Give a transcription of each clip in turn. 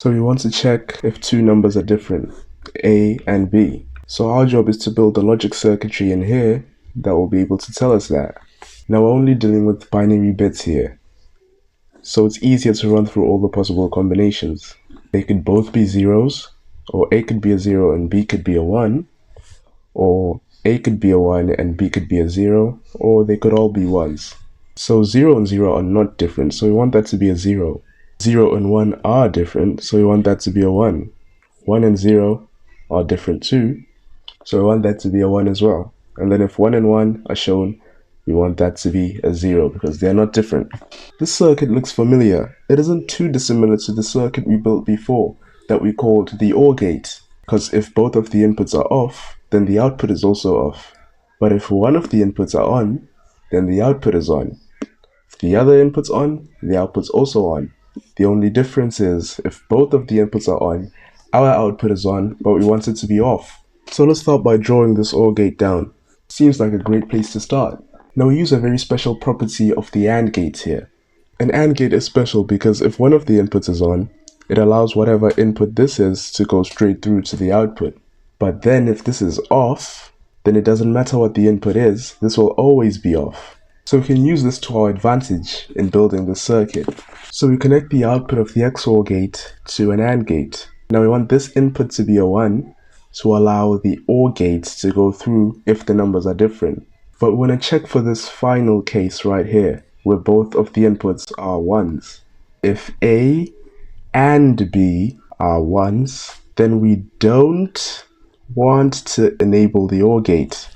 So we want to check if two numbers are different, A and B. So our job is to build the logic circuitry in here that will be able to tell us that. Now we're only dealing with binary bits here, so it's easier to run through all the possible combinations. They could both be zeros, or A could be a 0 and B could be a 1, or A could be a 1 and B could be a 0, or they could all be 1s. So 0 and 0 are not different, so we want that to be a 0. 0 and 1 are different, so we want that to be a 1. 1 and 0 are different too, so we want that to be a 1 as well. And then if 1 and 1 are shown, we want that to be a 0 because they're not different. This circuit looks familiar. It isn't too dissimilar to the circuit we built before that we called the OR gate, because if both of the inputs are off, then the output is also off. But if one of the inputs are on, then the output is on. If the other input's on, the output's also on. The only difference is if both of the inputs are on, our output is on, but we want it to be off. So let's start by drawing this OR gate down. Seems like a great place to start. Now we use a very special property of the AND gate here. An AND gate is special because if one of the inputs is on, it allows whatever input this is to go straight through to the output. But then if this is off, then it doesn't matter what the input is, this will always be off. So we can use this to our advantage in building this circuit. So we connect the output of the XOR gate to an AND gate. Now we want this input to be a 1 to allow the OR gate to go through if the numbers are different. But we want to check for this final case right here, where both of the inputs are 1s. If A and B are 1s, then we don't want to enable the OR gate,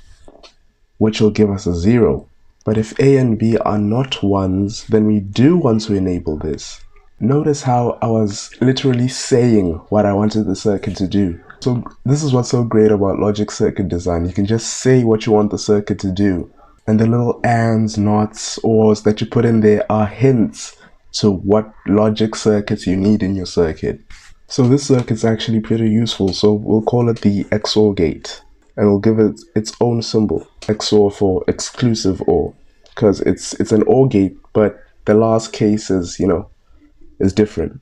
which will give us a 0. But if A and B are not 1s, then we do want to enable this. Notice how I was literally saying what I wanted the circuit to do. So this is what's so great about logic circuit design. You can just say what you want the circuit to do. And the little ands, nots, ors that you put in there are hints to what logic circuits you need in your circuit. So this circuit's actually pretty useful, so we'll call it the XOR gate. And we'll give it its own symbol, XOR for exclusive OR, because it's an OR gate, but the last case is, is different.